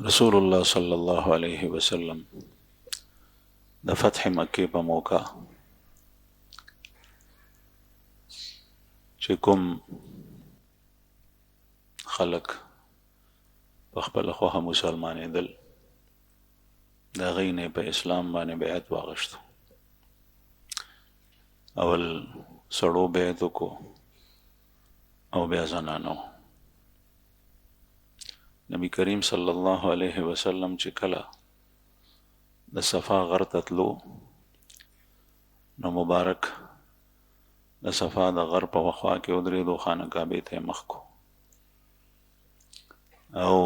رسول الله صلی الله علیه وسلم د فتح مکې په موقع چې کوم خلق په خپل خوښه مسلمانېدل د هغوی نه په اسلام باندې بیعت واغشتو. اول سړو بیعت وکړو او بیا زنانو. نبی کریم صلی الله علیه وسلم چې کله د صفا غر ته تلو نو مبارک د صفا د غر په خوا کې ودرېدو، خانه کعبې ته یې مخ کو او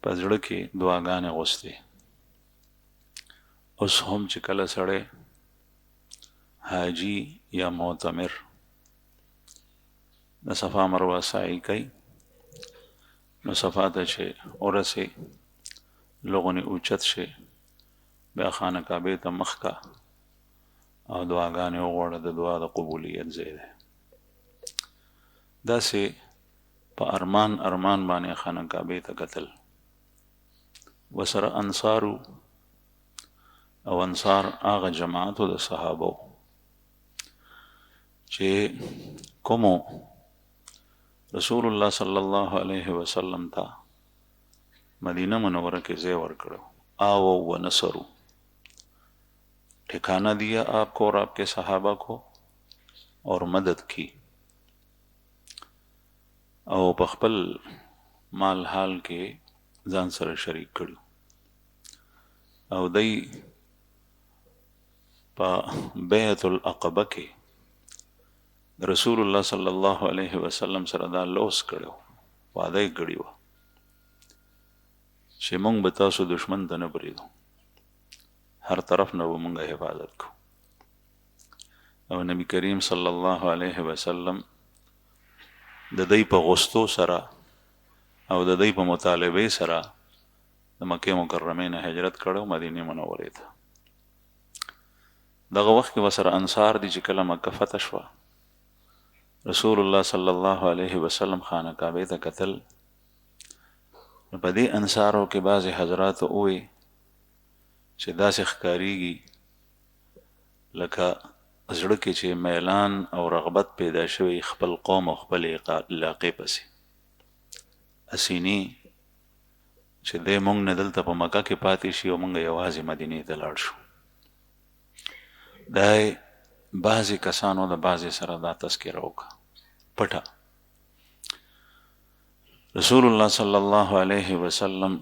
په زړه کې دعاګانې غوستې. اوس هم چې کله سړی حاجي یا معتمر د صفا مروه سعی کوي نو صفا ته چې ورسې لغونې اوچت شي بیا خانه کعبې ته مخ کا او دعاګانې وغواړه. د دعا د قبولیت ځای دی. داسې په ارمان باندې خانه کعبې ته کتل. وسره انصارو او انصار هغه جماعتو د صحابو چې کومو رسول الله صلی الله علیه وسلم ته مدینه منوره کې ځای ورکړو. آو و نصرو، ٹھکانہ دیا آپ کو اور آپ کے صحابہ کو اور مدد کی، او په خپل مال حال کې ځان سره شریک کړو او دی په بیعت العقبه کې رسول الله صلی الله علیه وسلم سره دا لوس کړو، وعده یې کړې وه چې مونږ به تاسو دشمن ته نه بریدو، هر طرف نه به مونږ حفاظت کو. او نبی کریم صلی الله علیه وسلم د دوی په غوستو سره او د دوی په مطالبې سره د مکې مکرمې نه هجرت کړو مدینې منورې ته. دغه وخت کې ورسره انصار دي چې کله مکه فتح شوه رسول الله صلی الله علیه وسلم خانه کعبې ته کتل. نو په دې انصارو کې بعضې حضرات ووی چې داسې ښکاریږي لکه زړه کې چې میلان او رغبت پیدا شوی خپل قوم او خپل علاقې پسې اسینی چې دی مونږ نه دلته په مکه کې پاتې شي او مونږ یوازې مدینې ته لاړ شو. دا بعضې کسانو د بعضې سره دا تذکره وکړه پټه. رسول الله صلی الله علیه وسلم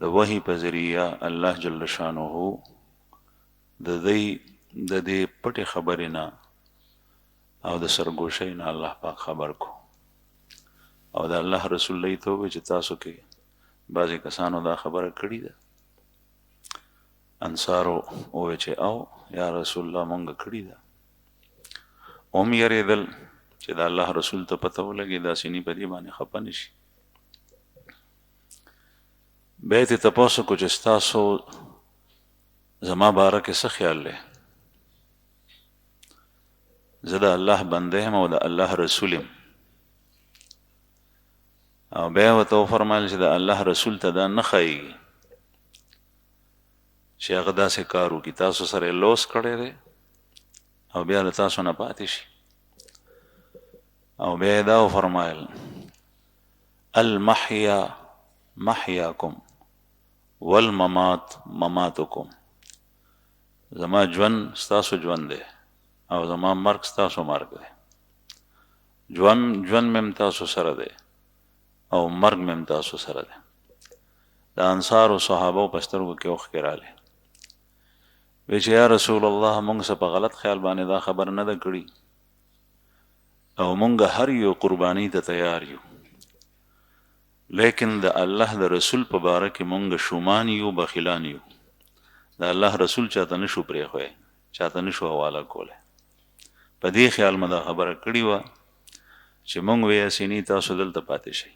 د وحی په ذریعه الله جل شانه د دې پټې خبرې نه او د سرګوشۍ نه الله پاک خبر کو او د الله رسول الله ته وویل چې تاسو کې بعضې کسانو دا خبره کړې ده. انصارو وویل چې او یا رسول الله مونږ کړې ده. هم یریدل چې د الله رسول ته پته ولګي داسې نی په دې باندې خفه نه شي. بیا یې تپوس وکړو چې ستاسو زما باره کې څه خیال دی؟ زه د الله بنده یم او د الله رسول یم. او بیا ورته وفرمایل چې د الله رسول ته دا نه ښایي چې هغه داسې کار وکړي، تاسو سره یې لوس کړی دی او بیا له تاسو نه پاتې شي. او بیا یې دا وفرمایل المحیا محیاکم والممات مماتکم، زما ژوند ستاسو ژوند دی او زما مرګ ستاسو مرګ دی. ژوند مې تاسو سره دی او مرګ مې تاسو سره دی. د انصارو صحابو په سترګو کې اوښکې راغلې. وی چې یا رسول الله مونږ څه په غلط خیال باندې دا خبر نه ده کړي او مونږ هر یو قرباني ته تیار یو، لیکن د الله د رسول په باره کې مونږ شومان یو، بخیلان یو. د الله رسول چاته نشو پرېښوی، چاته نشو حواله کولی. په دې خیال مې دا خبره کړې وه چې مونږ وی اسینی تاسو دلته پاتې شئ.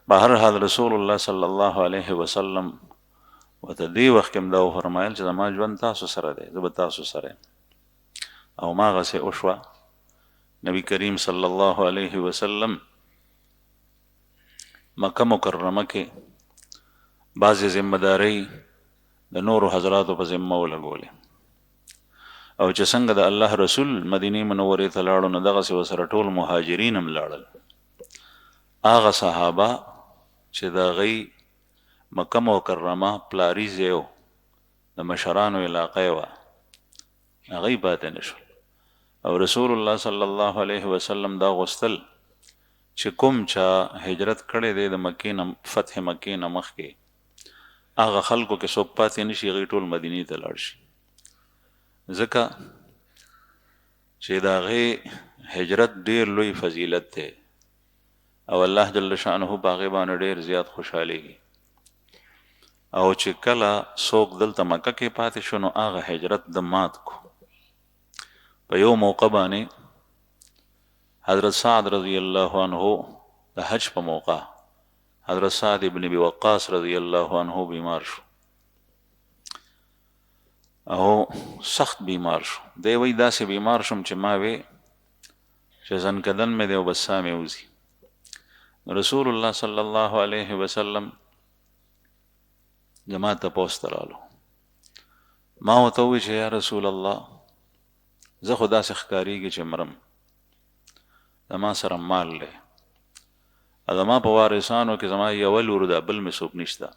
بهر حال رسول الله صلی الله علیه وسلم ورته دې وخت کې هم دا وفرمایل چې زما ژوند تاسو سره دی، زه به تاسو سره یم. او هماغسې وشوه. نبی کریم صلی الله علیه وسلم مکه مکرمه کې بعضې ذمهدارۍ د نورو حضراتو په ذمه ولګولې، او چې څنګه د الله رسول مدینې منورې ته لاړو نو دغسې ورسره ټول مهاجرین هم لاړل. هغه صحابه چې د هغوی مکه مکرمه پلاري ځای و، د مشرانو علاقه یې وه، هغوی پاتې نه شول. او رسول الله صلی الله علیه وسلم دا غوښتل چې کوم چا هجرت کړی دی د مکې نه، فتح مکې نه مخکې، هغه خلکو کې څوک پاتې نه شي، هغوی ټول مدینې ته لاړ شي، ځکه چې د هغې هجرت ډېر لوی فضیلت دی او الله جل شانه په هغې باندې ډېر زیات خوشحالېږي. او چې کله څوک دلته مکه کې پاتې شو نو هغه هجرت د مات کو. په یو موقع باندې حضرت سعد رضی الله عنه د حج په موقع حضرت سعد ابن ابي وقاص رضی الله عنه بیمار شو او سخت بیمار شو. دی وی داسې بیمار شم چې ما وی چې زنکدن مې دی او بس ساه مې وځي. رسول الله صلی الله علیه وسلم زما تپوس ته رالو، ما ورته وویل چې یا رسول الله زه خو داسې ښکارېږي چې مرم، زما سره مال دی، زما په وارثانو کې زما یوه لور ده، بل مې څوک نشته،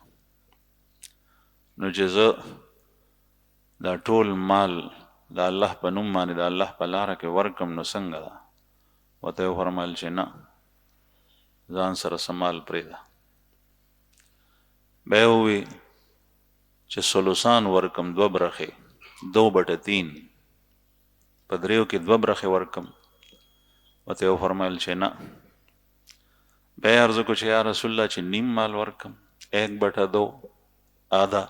نو چې زه دا ټول مال د الله په نوم باندې د الله په لاره کې ورکم نو څنګه ده؟ ورته یې وفرمیل چې نه، ځان سره څه مال پرېږده. بیا یې ووی چې ثلثان ورکم، 2 برخې، 2/3، په دریو کې 2 برخې ورکم. ورته یې وفرمیل چې نه. بیا یې عرض وکړو چې یا رسول الله چې نیم مال ورکم، 1/2، آدھا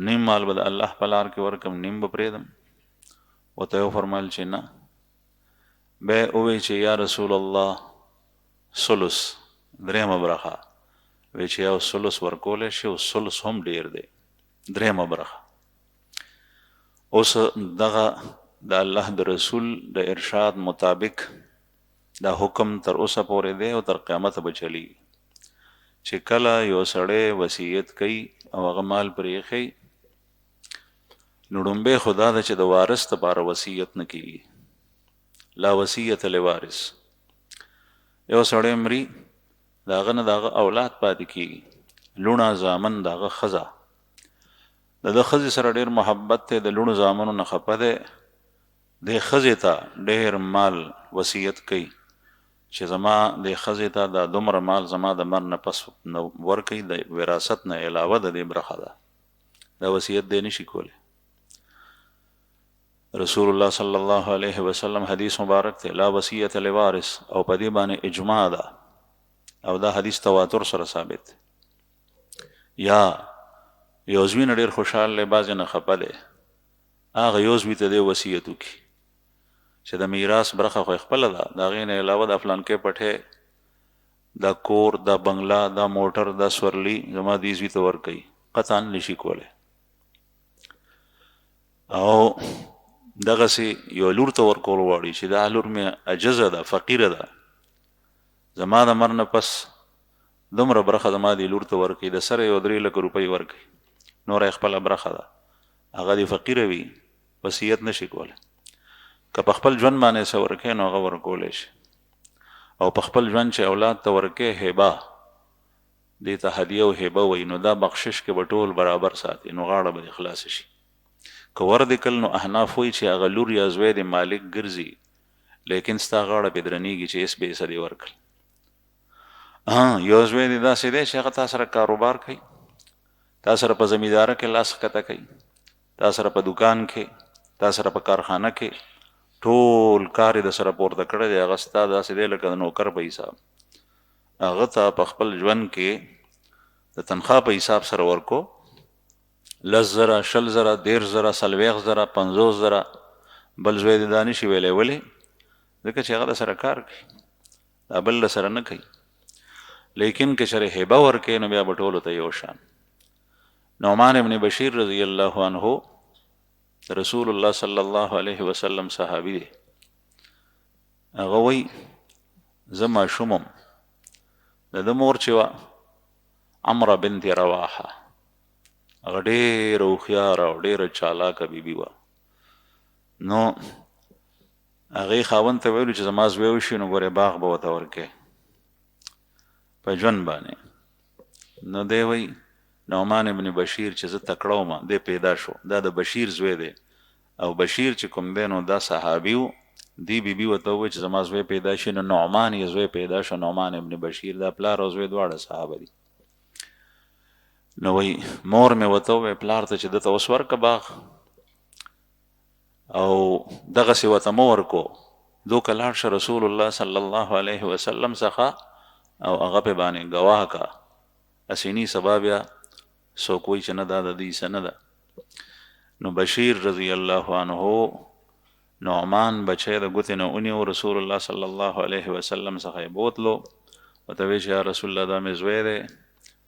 نیم مال به د الله په لار کې ورکم، نیم به پرېږدم. ورته یې وفرمیل چې نه. بیا یې ووی چې یا رسول الله ثلث، 3مه برخه. وی چې یو ثلث ورکولی شي او ثلث هم ډېر دی، 3مه برخه. اوس دغه د الله د رسول د ارشاد مطابق دا حکم تر اوسه پورې دی او تر قیامته به چلیږي چې کله یو سړی وصیت کوي او هغه مال پرې ایښی، نو ډومبی خو دا ده چې د وارث دپاره وصیت نه کېږي، لا وصیت لوارث. یو سړی مري، د هغه نه د هغه اولاد پاتې کېږي، لوڼه زامن، د هغه ښځه، د ده ښځې سره ډېر محبت دی، د لوڼو زامنو نه خفه دی، دې ښځې ته ډېر مال وصیت کوي چې زما دې ښځې ته دا دومره مال زما د مرګ نه پس ورکوي، د وراثت نه علاوه د دې برخه ده، دا وصیت دی نشي کولی. رسول الله صلی الله علیه وسلم حدیث مبارک دی لا وصیت لوارث، او په دې باندې اجماع ده او دا حدیث تواتر سره ثابت دی. یا یو زوی نه ډېر خوشحال دی، بعضې نه خفه دی، هغه یو زوی ته دی وصیت وکړي چې د میراث برخه خو خپله ده، د هغې نه علاوه د فلانکې پټی، دا کور، دا بنګله، دا موټر، دا سورلي زما دې زوی ته ورکوي، قطعا نشي کولی. او دغسې یو لور ته ورکول غواړي چې دا لور مې عجزه ده، فقیره ده، زما د مرګ نه پس دومره برخه زما دې لور ته ورکوي، د سره یو 3 لکه روپۍ ورکوي، نوره یې خپله برخه ده، هغه دې فقیره وي، وصیت نشي کولی. که په خپل ژوند باندې څه ورکوي نو هغه ورکولی شي، او په خپل ژوند چې اولاد ته ورکوي هبه، دې ته هدیه او هبه وایي، نو دا بخشش کې به ټول برابر ساتي، نو غاړه به دې خلاصه شي. که ور دې کړل نو احناف وایي چې هغه لور یا زوی دې مالک ګرځي، لیکن ستا غاړه پې درنیږي چې ایس به یې څه دې ورکړل. یو زوی دې داسې دی چې هغه تا سره کاروبار کوي، تا سره په زمینداره کې لاس ښکته کوي، تا سره په دکان کې، تا سره په کارخانه کې، ټول کار یې د سره پورته کړی دی، هغه ستا داسې دی لکه د نوکر په حساب، هغه ته په خپل ژوند کې د تنخوا په حساب سره ورکو، 10,000 20,000 13,000 40,000 50,000. بل زوی دې دا نشي ویلی، ولې؟ ځکه چې هغه د سره کار کوي، دا بل د سره نه کوي. لیکن که چېرې هبه ورکوي نو بیا به ټولو ته یو شان. نعمان ابن بشیر رضی الله عنه رسول الله صلی الله علیه وسلم صحابي دی، هغه وایي زه ماشوم وم، د ده مور چې وه عمره بنت رواحه، هغه ډېره هوښیاره او ډېره چالاکه بیبي وه. نو هغې خاوند ته ویلو چې زما زوی وشي نو ګورې باغ به ورته ورکې په ژوند باندې. نو دی وی نعمان ابن بشیر چې زه تکړه وم دی پیدا شو، دا د بشیر زوی دی، او بشیر چې کوم دی نو دا صحابي و. دی بیبي ورته وویل چې زما زوی پیدا شي، نو نعمان یې زوی پیدا شو، نعمان ابن بشیر، دا پلار او زوی دواړه صحابه دي. نو وی مور مې ورته وویل پلار ته چې ده ته اوس ورکه باغ، او دغسې ورته مه ورکو، دوکه لاړ شه رسول الله صلی الله علیه وسلم څخه او هغه پې باندې ګواه که اسینی سبا بیا څوک وایي چې نه دا د دوی څه نه ده. نو بشیر رضی الله عنه نعمان بچی د ګوتې نه ونیو، رسول الله صلی الله علیه وسلم څخه یې بوتلو، ورته ویل چې یا رسول الله دا مې زوی دی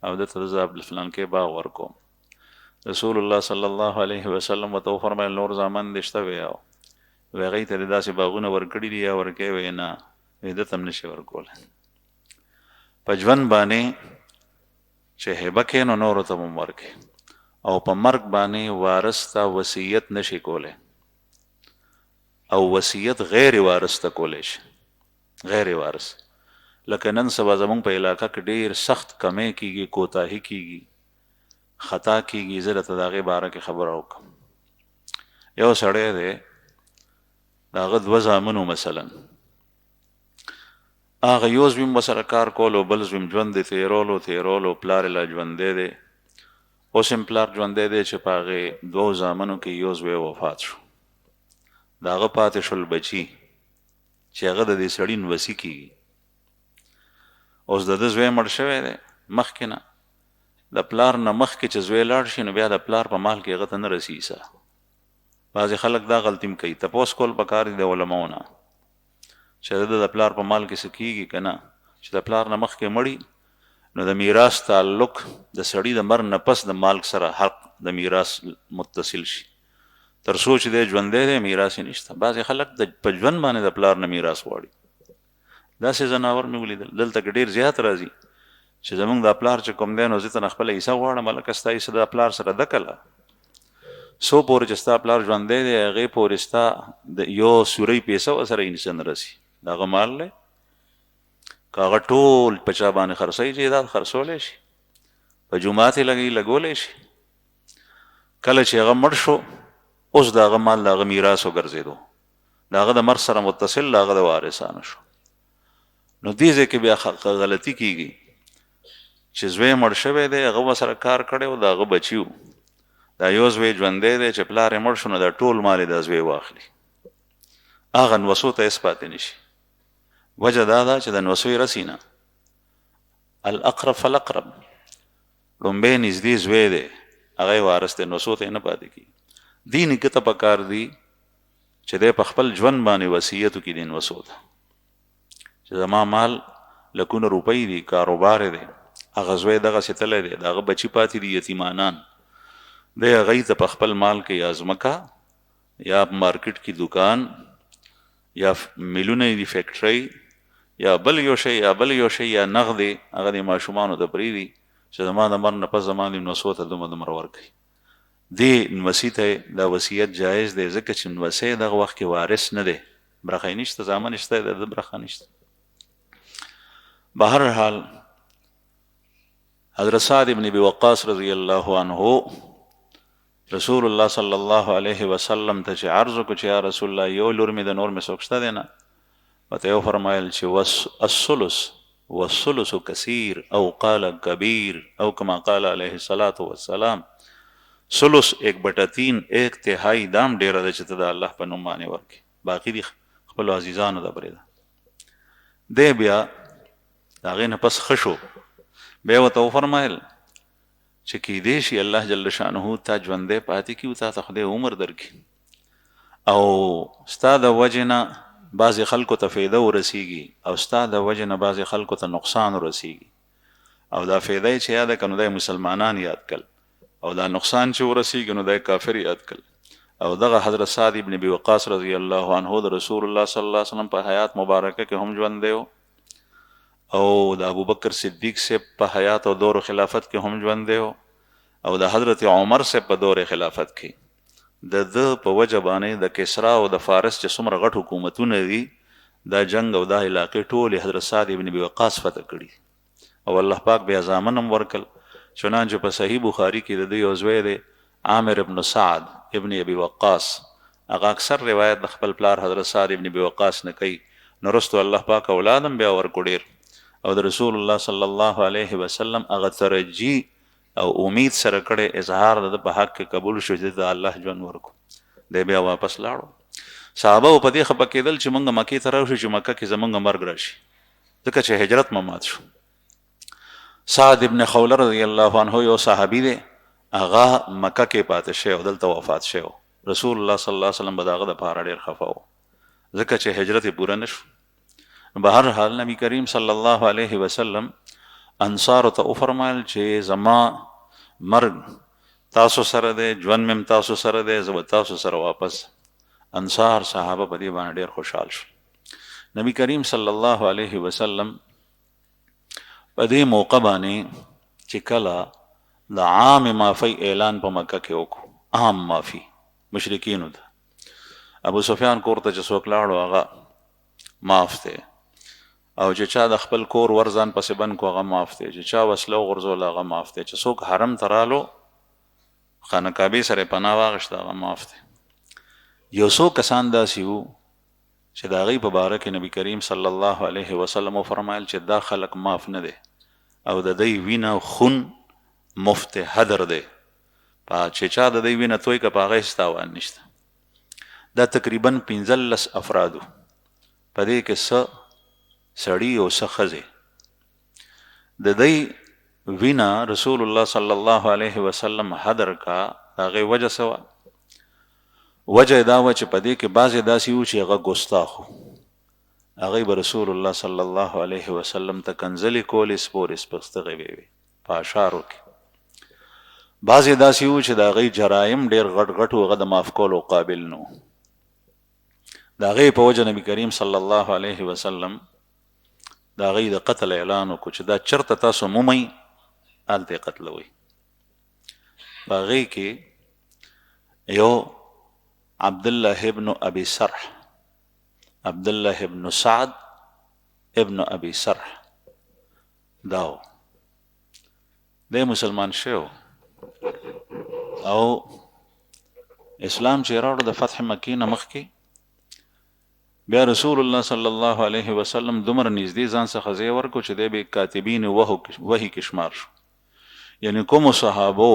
او دته زه فلانکې باغ ورکوم. رسول الله صلی الله علیه وسلم ورته وفرمیل نور زامن دې شته وی؟ او وی هغې ته دې داسې باغونه ورکړي دي یا ورکوې؟ وی نه، وی ده ته هم نشي ورکولی. په ژوند باندې چې هبه کې نو نورو ته هم ورکې، او په مرګ باندې وارث ته وصیت نشي کولی، او وصیت غیر وارث ته کولی شي، غیر وارث. لکه نن سبا زمونږ په علاقه کې ډېر سخت کمی کېږي، کوتاهي کېږي، خطا کېږي. زه درته د هغې باره کې خبره وکړم. یو سړی دی د هغه دوه زامنو مثلا، هغه یو زوی م ورسره کار کولو، بل زوی م ژوند دی تېرولو، پلار یې لا ژوندی دی. اوس هم پلار ژوندی دی چې په هغې دوو زامنو کې یو زوی وفات شو، د هغه پاتې شول بچي چې هغه د دې سړي نوسي کېږي. اوس د ده زوی مړ شوی دی مخکې نه، د پلار نه مخکې چې زوی لاړ شي نو بیا د پلار په مال کې هغه ته نه رسېږي څه. بعضې خلک دا غلطي م کوي، تپوس کول پکار دي د علماو نه چې د د پلار په مال کې څه کېږي که نه. چې د پلار نه مخکې مړي نو د میراث تعلق د سړي د مرګ نه پس د مالک سره حق د میراث متصل شي، تر څو چې دی ژوندی دی میراث یې نشته. بعضې خلک په ژوند باندې د پلار نه میراث غواړي. داسې ځناور مې ولیدل دلته کې ډېر زیات راځي چې زمونږ دا پلار چې کوم دی نو زه ته نه خپله حصه غواړم، هلکه ستا حصه دا پلار سره ده کله څو پورې چې ستا پلار ژوندی دی هغې پورې ستا د یو سورۍ پیسه ورسره انسان رسي، د هغه مال دی. که هغه ټول په چا باندې خرڅوي جایداد خرڅولی شي، په جومات یې لګولی شي. کله چې هغه مړ شو اوس د هغه مال د هغه میراث وګرځېدو، د هغه د مرګ سره متصل د هغه د وارثانو شو. نو دې ځای کې بیا غلطي کېږي چې زوی مړ شوی دی، هغه ورسره کار کړی و، د هغه بچي و، دا یو زوی ژوندی دی چې پلار یې مړ شو نو دا ټول مال یې دا زوی واخلي، هغه نوسو ته هېڅ پاتې نه شي. وجه دا ده چې د نوسو یې رسي نه، الاقرب فالاقرب، لومبی نږدې زوی دی هغه یې وارث دی، نوسو ته یې نه پاتې کېږي. دې نیکه ته پکار دی چې دی په خپل ژوند باندې وصیت وکړي دې نوسو ته چې زما مال لکونه روپۍ دي، کاروبار دی، هغه زوی دغسې تللی دی، د هغه بچي پاتې دي یتیمانان، دی هغوی ته په خپل مال کې یا ځمکه یا مارکیټ کې دکان یا میلونه دي فیکټرۍ یا بل یو شی یا نغدې هغه د ماشومانو ته پرېږدي چې زما د مرګ نه پس زما دې نوسو ته دومره ورکوي. دې نوسي ته دا وصیت جایز دی ځکه چې نوسی دغه وخت کې وارث نه دی، برخه یې نشته، زامن شته د ده برخه نشته. بهر حال حضرت سعد ابن ابي وقاص رضی الله عنه رسول الله صلی الله علیه وسلم ته چې عرض وکړو چې یا رسول الله یو لور مې د نور مې څوک شته دی نه؟ ورته یې وفرمایل چې الثلث والثلث کثیر او قال کبیر او کما قال علیه الصلاة والسلام، ثلث 1/3 1/3 دام ډېره ده چې ته د الله په نوم باندې ورکړې، باقي دي خپلو عزیزانو ته پرېږده. دی بیا د هغې نه پس ښه شو، بیا ورته وفرمایل چې کیدی شي الله جل شانه تا ژوندی پاتې کړي، تا ته خدای عمر درکړي، او ستا د وجې نه بعضې خلکو ته فایده ورسیږي او ستا د وجې نه بعضې خلکو ته نقصان ورسیږي، او دا فایده یې چې یاده کړه نو دا مسلمانان یاد کړل، او دا نقصان چې ورسیږي نو دا کافر یاد کړل. او دغه حضرت سعد ابن ابي وقاص رضی الله عنه د رسول الله صلی الله علیه وسلم په حیات مبارکه کې هم ژوندی و، او د ابوبکر صدیق صاحب په حیات او دور خلافت کې هم ژوند دی او د حضرت عمر صاحب په دور خلافت کې د په وجه باندې د کسرا او د فارس چې څومره غټ حکومتونه دي دا جنگ او دا علاقې ټولې حضرت سعد ابن ابي وقاص فتح کړي او الله پاک بیا زامن هم ورکل. چنانچه په صحیح بخاری کې د دوی یو زوی دی عامر ابن سعد ابن ابي وقاص، هغه اکثر روایت د خپل پلار حضرت سعد ابن ابي وقاص نه کوي. نو رستو الله پاک اولادم بیا ورکو ډېر او د رسول الله صلی الله علیه وسلم هغه ترجی او امید سره کړی اظهار د په حق کې قبول شو چې د الله ژوند ورکو. دی بیا واپس لاړو. صحابه په دې خپه کېدل چې موږ مکې ته راشو چې مکه کې زموږ مرګ راشي، ځکه چې هجرت مات شو. سعد ابن خوله رضی الله عنه یو صحابي دی، هغه مکه کې پاتې شوی او دلته وفات شوی. رسول الله صلی الله علیه وسلم به د هغه دپاره ډېر خفه و ځکه چې هجرت یې پوره نه شو. به هر حال نبی کریم صلی الله علیه وسلم انصارو ته وفرمایل چې زما مرګ تاسو سره دی، ژوند مې تاسو سره دی، زه به تاسو سره واپس. انصار صحابه په دې باندې ډېر خوشحال شو. نبی کریم صلی الله علیه وسلم په دې موقع باندې چې کله د عام معافی اعلان په مکه کې وکړو، عام معافی مشرکینو ته، ابو سفیان کور ته چې څوک لاړو هغه معاف دی، او چې چا د خپل کور ورځان پسې بند کو هغه معاف دی، چې چا وسله وغورځول هغه معاف دی، چې څوک حرم ته رالو خانه کعبې سره پناه واغېسته هغه معاف دی. یو څو کسان داسې وو چې د هغوی په باره کې نبی کریم صلی الله علیه وسلم وفرمایل چې دا خلک معاف نه دی او د دوی وینه خون مفت هدر دی، چې چا د دوی وینه توی که په هغه هېڅ تاوان نشته. دا تقریبا 15 افرادو، په دې کې څه سړي او څه ښځې. د دوی وینه رسول الله صلی الله علیه وسلم هدر کا. د هغې وجه څه وه؟ وجه دا وه چې په دې کې بعضې داسې وو چې هغه ګستاخ وو، هغوی به رسول الله صلی الله علیه وسلم ته کنځلې کولې، سپورې سپستغې به وې په اشعارو کې. بعضې داسې وو چې د هغوی جرایم ډېر غټ غټ وو، هغه د معاف کولو قابل نه وو. د هغې په وجه نبي کریم صلی الله علیه وسلم د هغوی د قتل اعلان وکړو چې دا چرته تاسو مومئ هلته یې قتلوئ. په هغې کې یو عبدالله ابن ابي سرح، عبدالله ابن سعد ابن ابي سرح داو دی مسلمان شو او اسلام چې راوړو د فتح مکې نه مخکې بیا رسول الله صلی الله علیه وسلم دومره نږدې ځان څخه ځای ورکړو چې دی به کاتبین وحی کې شمار شو، یعنی کومو صحابو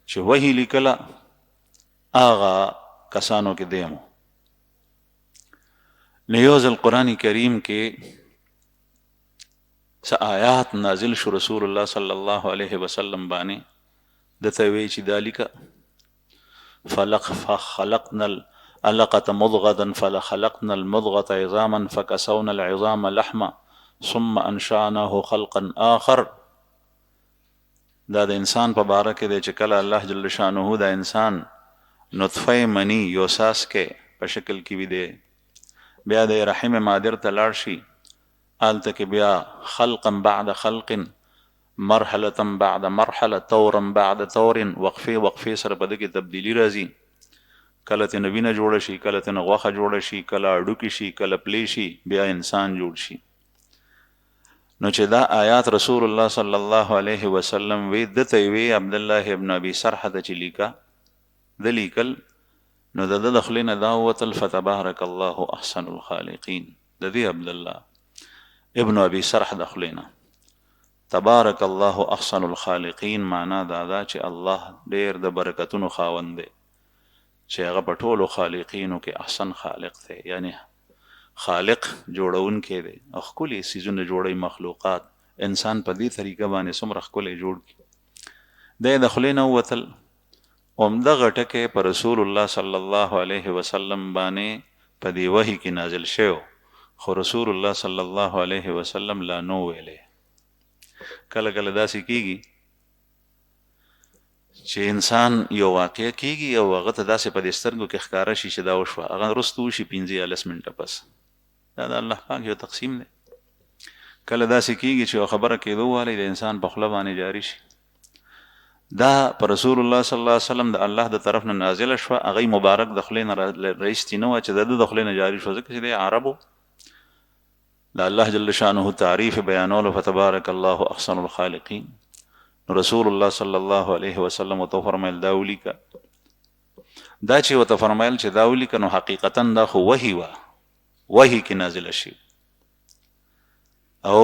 چې وحی لیکله هغه کسانو کې دیمو. نو یو ځل قرآن کریم کې څه آیات نازل شو رسول الله صلی الله علیه وسلم باندې، دته وی چې دا لیکه فخلقنا العلقة مضغة فخلقنا المضغة عظاما فكسونا العظام لحما ثم انشأناه خلقا آخر. دا د انسان په باره کې دی چې کله الله جل شانه دا انسان نطفه منی یو څاڅکی په شکل کې وي دی، بیا د رحم مادر ته لاړ شي، هلته کې بیا خلقا بعد خلق، مرحله بعد مرحله، طورا بعد طور، وقفې وقفې سره په ده کې تبدیلي راځي. کله ترې وینه جوړه شي، کله ترې غوښه جوړه شي، کله هډوکي شي، کله پلې شي، بیا انسان جوړ شي. نو چې دا آیات رسول الله صلی الله علیه وسلم وی دته وی عبدالله ابن ابي سرح ته چې لیکه د لیکل، نو د ده د خولې نه دا ووتل فتبارک الله احسن الخالقین. د دې عبدالله ابن ابي سرح د خولې نه تبارک الله احسن الخالقین معنا دا ده چې الله ډېر د برکتونو خاوند دی، چې هغه په ټولو خالقینو کې احسن خالق دی، یعنی خالق جوړونکی دی او ښکلي څیزونه جوړوي مخلوقات. انسان په دې طریقه باندې څومره ښکلی جوړ کړي. دی د خولې نه ووتل، همدغه ټکی په رسول الله صلی الله علیه وسلم باندې په دې وحي کې نازل شوی، خو رسول الله صلی الله علیه وسلم لا نو ویلی. کله کله داسې کیږي چې انسان یو واقعه کیږي او هغه ته داسې په دې سترګو کې ښکاره شي چې دا وشوه، هغه وروسته وشي 15 منټه پس. دا د الله پاک یو تقسیم دی. کله داسې کېږي چې خبره کېدو والی د انسان په خوله باندې جاری شي. دا پر رسول الله صلی الله علیه وسلم د الله د طرف نه نازله شوه، هغې مبارک د خولې نه رایستې نه وه چې د ده د خولې نه جاري شوه، ځکه چې دی عربو د الله جل شانه تعریف بیانولو، فتبارک الله احسن الخالقین. نو رسول الله صلی الله علیه وسلم ورته وفرمیل دا ولیکه. دا چې ورته فرمایل چې دا ولیکه، نو حقیقتا دا خو وحی وه، وحی کې نازله شي، او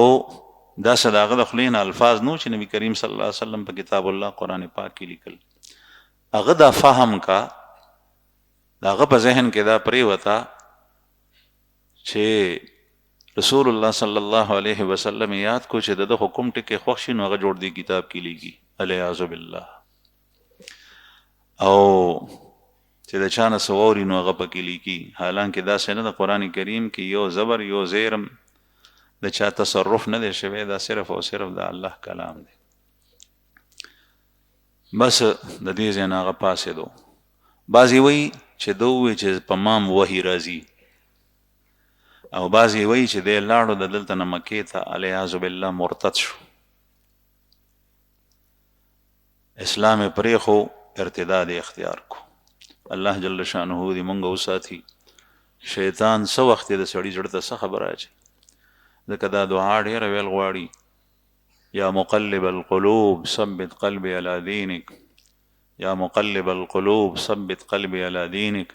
دا څه د هغه د خولې نه الفاظ نو چې نبي کریم صلی الله علیه وسلم په کتاب الله قرآن پاک کې لیکل. هغه دا فهم کا، د هغه په ذهن کې دا پرېوته چې رسول الله صلی الله علیه وسلم یاد کو چې د حکم ټکي خوښ شي، نو هغه جوړ دی کتاب کې لیکي الیاذ بالله، او چې د چا نه څه واوري نو هغه پکې لیکي. حالانکه داسې نه د قرآن کریم کې یو زبر یو زیرم د چا تصرف نه دی شوی، دا صرف او صرف د الله کلام دی. بس د دې ځای نه هغه پاسېدو. بعضې وایي چې ده ووایي چې په مام وحي راځي، او بعضې وایي چې دی لاړو د دلته نه مکې ته الیاذ بالله مرتد شو، اسلام یې پرېښو، ارتداد یې اختیار کو. الله جل شانه دې مونږ وساتي. شیطان څه وخت د سړي زړه ته څه خبره اچي، ځکه دا دعا ډېره ویل غواړي، یا مقلب القلوب ثبت قلبي على دينك، یا مقلب القلوب ثبت قلبي على دينك.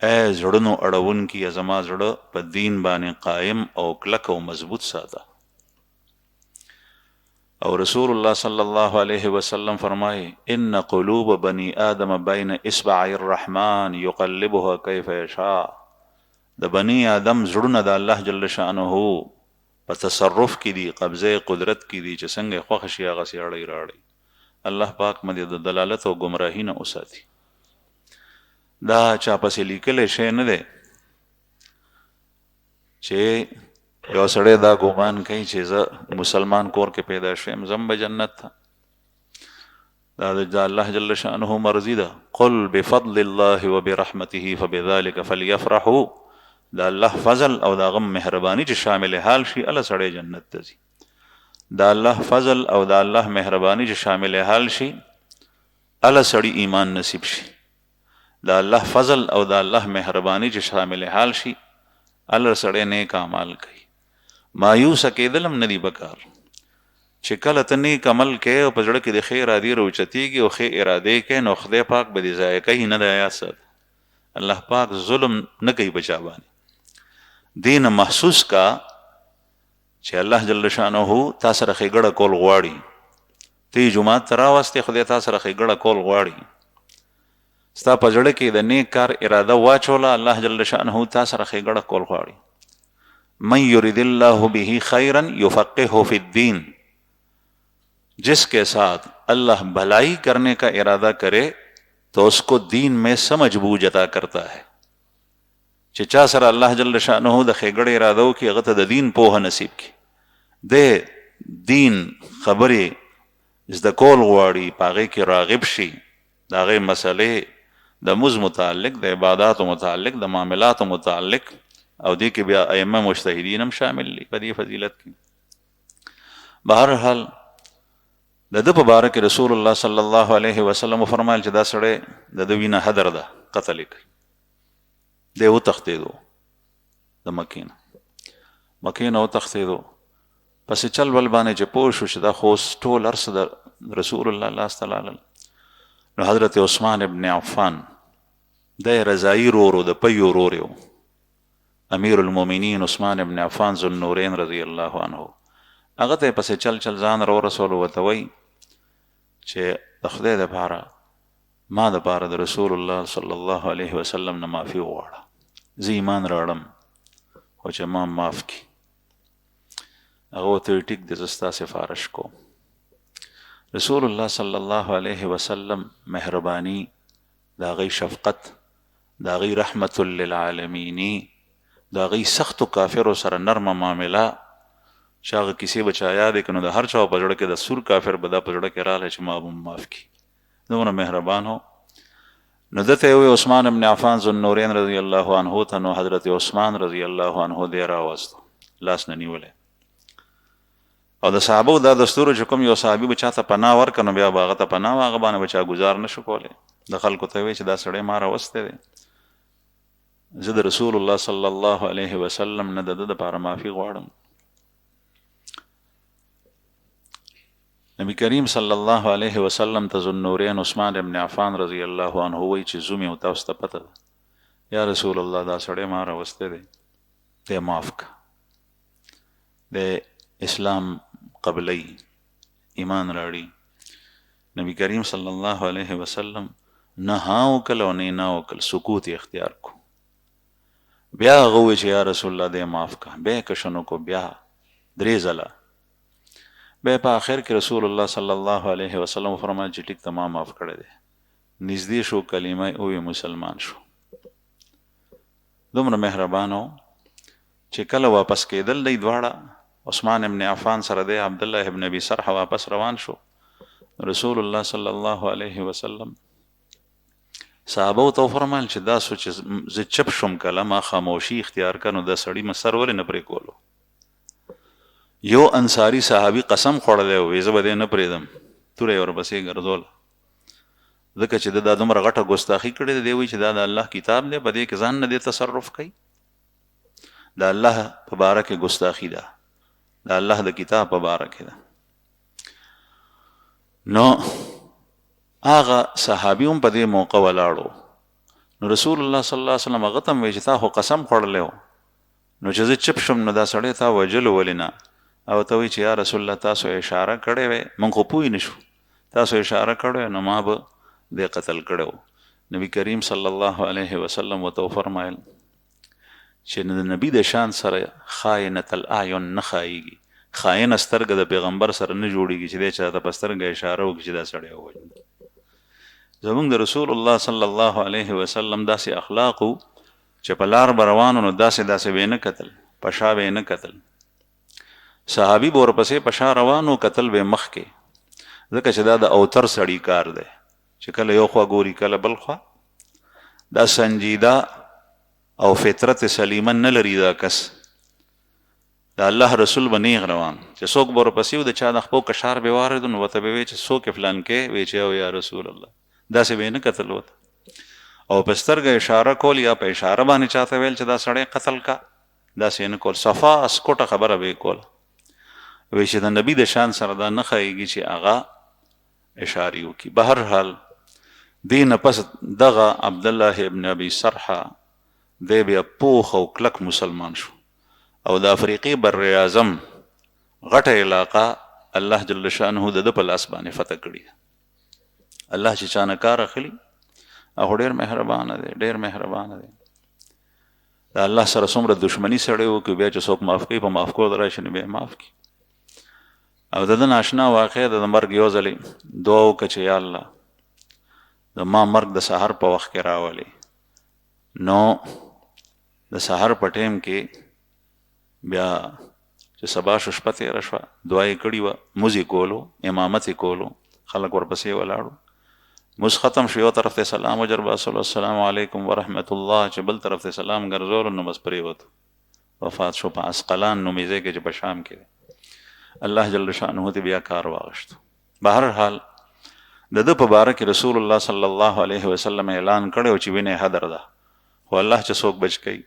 اے زړونو اړونکي، زما زړه په دین باندې قائم او کلک او مضبوط ساته. او رسول الله صلی الله علیه وسلم فرمایي ان قلوب بني آدم بین اصبعي الرحمن يقلبها كيف يشاء. د بني آدم زړونه د الله جل شانه په تصرف کې دي، قبضه قدرت کې دي، چې څنګه خوښ شي هغه سي اړی راړي. الله پاک مدې د دلالت او گمراهی نه اوساتي. دا چا پسې لیکلی شی نه دی چې یو سړی دا ګمان کوي چې زه مسلمان کور کې پیدا شوم زم به جنت ته. دا د الله جل شانه مرضی ده. قل بفضل الله وبرحمته فبذلك فليفرحوا. دا الله فضل او دا غم مهربانی چې شامل حال شي، الله سړی جنت ته ځي. دا الله فضل او دا الله مهربانی چې شامل حال شي، الله سړی ایمان نصیب شي. دا الله فضل او دا الله مهربانی چې شامل حال شي، الله سړی نیک اعمال کوي. مایوس کېدلم ندی پکار، چې کله ته نیک عمل کوې او په زړه کې د ښې ارادې راوچتېږي او ښې ارادې کوې، نو خدای پاک به دې ضایع کوي نه. د یاسر الله پاک ظلم نه کوي بچا باندې. دین محسوس کا چې الله جل شانه تا سره ښېګړه کول غواړي. ته جماعت ته راوستې، خدای تا سره ښېګړه کول غواړي، ستا په زړه کې د نیک کار اراده واچوله، الله جل شانه تا سره ښېګړه کول غواړي. من یرید اللہ به خیرا یفقهه فی الدین. جس کے ساتھ اللہ بھلائی کرنے کا ارادہ کرے تو اس کو دین میں سمجھ بوجھ عطا کرتا ہے. چې چا سره الله جل شانه د ښېګړې اراده وکړي، هغه ته د دین پوهه نصیب کړي، د دین خبرې زده کول غواړي، په هغې کې راغب شي، د هغې مسلې د مز متعلق، د عباداتو متعلق، د معاملاتو متعلق، او دې کې بیا ائمه مجتهدین هم شامل دي په دې فضیلت کې. بهرحال د ده په باره کې رسول الله صلی الله علیه وسلم فرمایل چې دا سړی د ده وینه هدر ده، قتل یې کړي. دی وتښتېدو د مکې نه وتښتېدو. پسې چل ول باندې چې پوه شو چې دا خو اوس ټول هر څه د رسول الله لاس ته لاړل، نو حضرت عثمان ابن عفان دی رضایي رورو د پیو رور یو، امیر المؤمنین عثمان ابن عفان ذو النورین رضی الله عنه، هغه ته پسې چل ځان را ورسولو، ورته وایي چې د خدای دپاره ما دپاره د رسول الله صلی الله علیه وسلم نه معافي وغواړه، زه ایمان راوړم خو چې ما معاف کړي. هغه ورته وایي ټیک دی، زه ستا سفارش کوم. رسول الله صلی الله علیه وسلم مهربانی، د هغې شفقت، د هغې رحمت للعالمینی، د هغې سختو کافرو سره نرمه معامله، چې هغه کیسې به چا یادې کړو د هر چا په زړه کې د سور کافر به دا په زړه کې راغلی چې ما به معاف کړي. دومره مهربان هو. نو ده ته یې ووایي عثمان ابن عفان ذو النورین رضی الله عنه ته، نو حضرت عثمان رضی الله عنه دی راوستو، لاس نه نیولی، او د صحابه دا دستور چې کوم یو صحابي به چاته پناه ورکړ نو بیا به هغه ته پناه هغه باندې به چا ګزار نه شو کولی. د خلکو ته وایي چې دا سړی ما راوستی دی، زه د رسول الله صلی الله علیه وسلم نه د ده دپاره معافي غواړم. نبی کریم صلی الله علیه وسلم ته ذوالنورین عثمان ابن عفان رضی الله عنه وایي چې زوم یې تاسو ته پته ده، یا رسول الله دا سړی ما راوستی دی، دی معاف که، د اسلام قبلی ایمان راړي. نبی کریم صلی الله علیه وسلم نه ها وکړل او نه وکړل، سکوت اختیار کو. بیا هغه ووایي چې یا رسول الله دی معاف که، بیا یې کشن وکړو، بیا 3 ځله. بیا په آخر کې رسول الله صلی الله علیه وسلم فرمایل چې ټیک ته ما معاف کړی دی. نږدې شو کلمه یې ووایي، مسلمان شو. دومره مهربان و چې کله واپس کېدل دی دواړه، عثمان ابن عفان سره دی عبدالله ابن ابي سرح واپس روان شو. رسول الله صلی الله علیه وسلم صحابه ته فرمایل چې دا سوچ زه چپ شم کله ما خاموشي اختیار کړو د سړی مسر ولې نه پرې کولو. یو انصاری صحابي قسم خوړلی و زه به دې نه پرېږدم، توره یې ورپسې ګرځول ځکه چې د دا دومره غټه ګستاخي کړې ده. دی وایي چې دا د الله کتاب دی، په دې کې ځان نه دی تصرف کوي، د الله په باره کې ګستاخي ده، د الله د کتاب په باره کې ده. نو هغه صحابي هم په دې موقع ولاړو. نو رسول الله صلی الله علیه وسلم هغه ته وایي چې تا خو قسم خوړلی و، نو چې زه چپ شم نو دا سړی تا وژلو ولې نه؟ او ته وایي چې یا رسول الله تاسو اشاره کړې وی، موږ خو پوه نه شو، تاسو اشاره کړې نو ما به دې قتل کړی. نبی کریم صلی الله علیه وسلم ورته وفرمایل چې د نبی د شان سره خائنة الاعین نه خایږي، خائنه سترګه د پیغمبر سره نه جوړیږي چې دی چاته په سترګه اشاره وکړي چې دا سړی ووژنه. زمونږ د رسول الله صلی الله علیه وسلم داسې اخلاقو چې په لار به روانو نو داسې به یې نه کتل، په شا به یې نه کتل. صحابي به ورپسې په شا روانو، کتل به یې مخکې، ځکه چې دا د اوتر سړي کار دی چې کله یو خوا ګوري کله بل خوا. دا سنجیده او فطرت سلیمه نه لري دا کس. د الله رسول به نیغ روان چې څوک به ورپسې و د چا د خپو کشار به واردو نو ورته به وایي چې څوک یې فلان کې، وایي چې او یا رسول الله، داسې به یې نه کتل ورته، او په سترګه اشاره کول یا په اشاره باندې چاته ویل چې دا سړی قتل کا، داسې یې نه کول، صفا اسکوټه خبره به یې کوله. وایي چې د نبي د شان سره دا نه ښایږي چې هغه اشارې وکړي. به هر حال دې نه پس دغه عبدالله ابن ابي سرحه دی بیا پوخ او کلک مسلمان شو، او د افریقې بر اعظم غټه علاقه الله جل شانه د په لاس باندې فتح کړي. الله چې چانه کار اخلي هغه ډېر مهربانه دی، ډېر مهربانه دی. د الله سره څومره دشمني سړی وکړي بیا چې څوک معاف کوي په معاف کولو راشي نو بیا معاف کړي. او د ده ناشنا واقع د مرګ یو ځلې دعا وکړه چې یا الله د ما مرګ د سحر په وخت کې راولي. نو د سحر په ټیم کې بیا چې سبا شو شپه تېره شوه، دعا یې کړې وه، مونځ یې کولو، امامت یې کولو، خلک ورپسې ولاړو. مونځ ختم شو، یو طرف ته سلام وجر باسلو السلام علیکم ورحمت الله، چې بل طرف ته سلام ګرځولو نو بس پرېوتو، وفات شو په عسقلان نومې ځای کې چې په شام کې دی. الله جل شانه ته بیا کار واغشتو. به هر حال د ده په باره کې رسول الله صلی الله علیه وسلم اعلان کړی چې وینې هدر ده، خو الله چې څوک بچ کوي.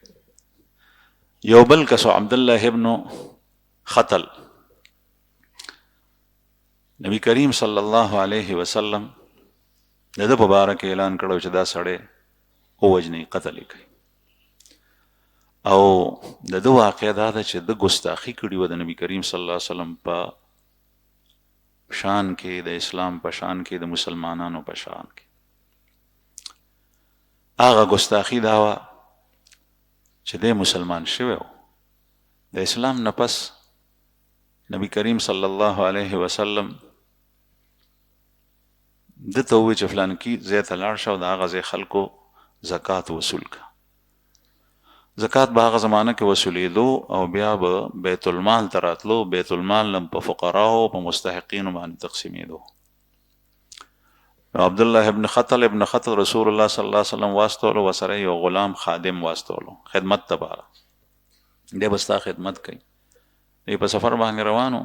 یو بل کسو عبدالله ابن خطل، نبی کریم صلی الله علیه وسلم د ده په باره کې اعلان کړی چې دا سړی ووژنئ، قتل یې کوي. او د ده واقع دا ده چې د ګستاخي کړي وه د نبی کریم صلی الله علیه وسلم په شان کې، د اسلام په شان کې، د مسلمانانو په شان کې. هغه ګستاخي دا وه چې دی مسلمان شوی و، د اسلام نه پس نبی کریم صلی الله علیه وسلم ده ته ووایي چې فلانکي ځای ته لاړ شه او د هغه ځای خلکو زکات وصول که. زکات به هغه زمانه کې وصولېدو او بیا به بیت المال ته راتلو، بیت المال نه په فقراو په مستحقینو باندې تقسیمېدو. عبدالله ابن خطل رسول الله صلی الله علیه وسلم واستولو، وسره یو غلام خادم واستولو خدمت ته باره، دی به ستا خدمت کوي. دی په سفر باندې روانو،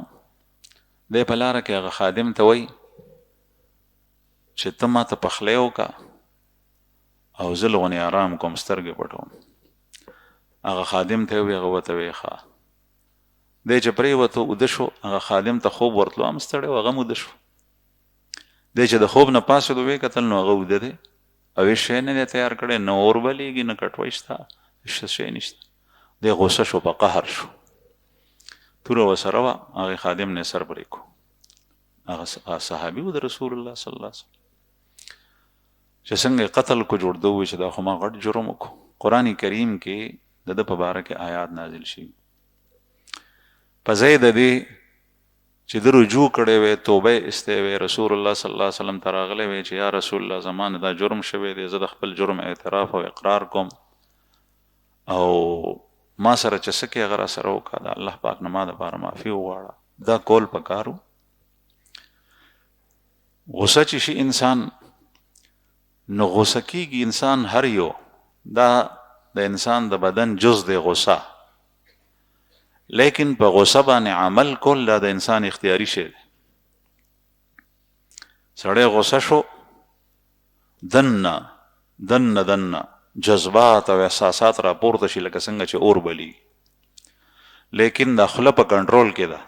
دی په لاره کې هغه خادم ته وایي چې ته ما ته پخلی وکړه او زه لغونې آرام کوم سترګې پټوم. هغه خادم ته وی هغه ورته وی ښه. دی چې پرېوته اوده شو، هغه خادم ته خوب ورتلو، هم ستړی و، هغه هم اوده شو. دی چې د خوب نه پاڅېد ویې کتل نو هغه اوده دی او هېڅ شی نه دی تیار کړی، نه اور بلیږي نه کټوۍ شته، هېڅ شی نشته. دی غصه شو، په قهر شو، توره ورسره وه، هغې خادم نه سر پرې کړو. هغه صحابي و د رسول الله صلی الله علیه وسلم چې څنګه یې قتل کو، جوړ ده ووایي چې دا خو ما غټ جرم وکړو. قرآن کریم کې د ده په باره کې آیات نازل شي په ځای د دې چې ده رجوع کړی وی، توبه ایستی وی، رسول الله صلی الله علیه وسلم ته راغلی وی چې یا رسول الله زما نه دا جرم شوی دی، زه د خپل جرم اعتراف او اقرار کوم او ما سره چې څه کې هغه راسره وکړه، د الله پاک نه ما دپاره معافي وغواړه. دا کول پکارو. غصه چې شي انسان نو غصه کېږي انسان هر یو، دا د انسان د بدن جز دی غصه، لیکن په غصه باندې عمل کول دا د انسان اختیاري شی دی. سړی غصه شو، دنه جذبات او احساسات را پورته شي لکه څنګه چې اور بلی، لیکن د خوله په کنټرول کې ده.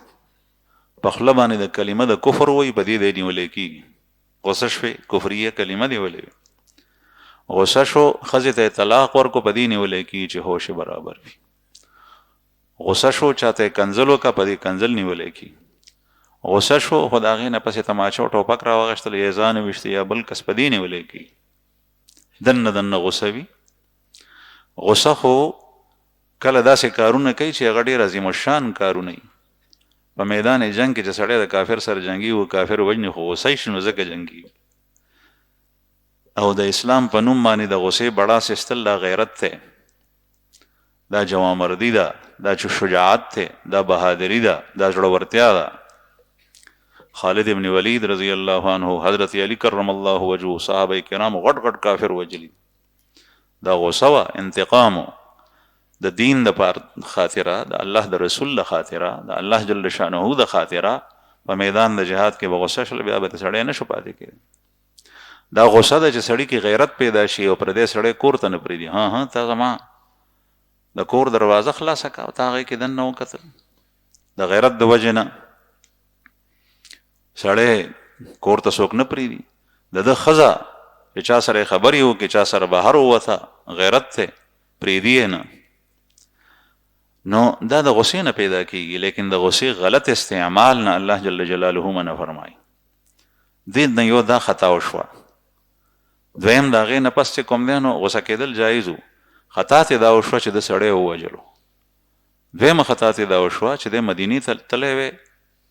په خوله باندې د کلمه د کفر وایي، په دې دی نیولی کېږي. غصه شوې کفریه کلمه دی ویلې، غصه شو ښځې ته طلاق ورکو، په دې نیولی کېږي چې هوش برابر وي. غصه شو چاته کنځل وکړه، په دې کنځل نیولی کېږي. غصه شو خو د هغې نه پسې تماچه او ټوپک را واخېستل، یا ځان وویشته یا بل کس، په دې نیولی کېږي. دنه غصه وي. غصه خو کله داسې کارونه کوي چې هغه ډېر عظیم الشان کارونه وي. په میدان جنگ کې چې سړی د کافر سره جنګي و، کافر وجني، خو غصه یې شي نو ځکه جنګي. او د اسلام په نوم باندې د غصې بړاس ایستل دا غیرت دی، دا جوامردي ده، دا چې شجاعت دی، دا بهادري ده، دا زړورتیا ده. خالد ابن ولید رضی الله عنه، حضرت علی کرم الله وجهه، صحابه کرام غټ غټ کافر وجلی. دا غصه وه، انتقام د دین د خاطره، د الله د رسول د خاطره، د الله جل شانه د خاطره په میدان د جهاد کې به غصه شل، بیا به سړی نه شو پاتې کېدی. دا غصه ده چې سړي کې غیرت پیدا شي او پردی سړی کور ته نه پرېږدي. ها تا زما د کور دروازه خلاصه کړه او تا هغې کې دننه وکتل. د غیرت د وجې نه سړی کور ته څوک نه پرېږدي. د ده ښځه چې چا سره خبرې وکړي، چا سره بهر ووته، غیرت دی، پرېږدي یې نه. نو دا د غصې نه پیدا کېږي، لیکن د غصې غلط استعمال نه الله جل جلاله منع فرمایي. دې نه یو دا خطا وشوه. دویم د هغې نه پس چې کوم دی نو غصه کېدل جایز و. خطا تې دا وشوه چې د سړی ووژلو. دویمه خطا تې دا وشوه چې د مدینې ته تللی وی،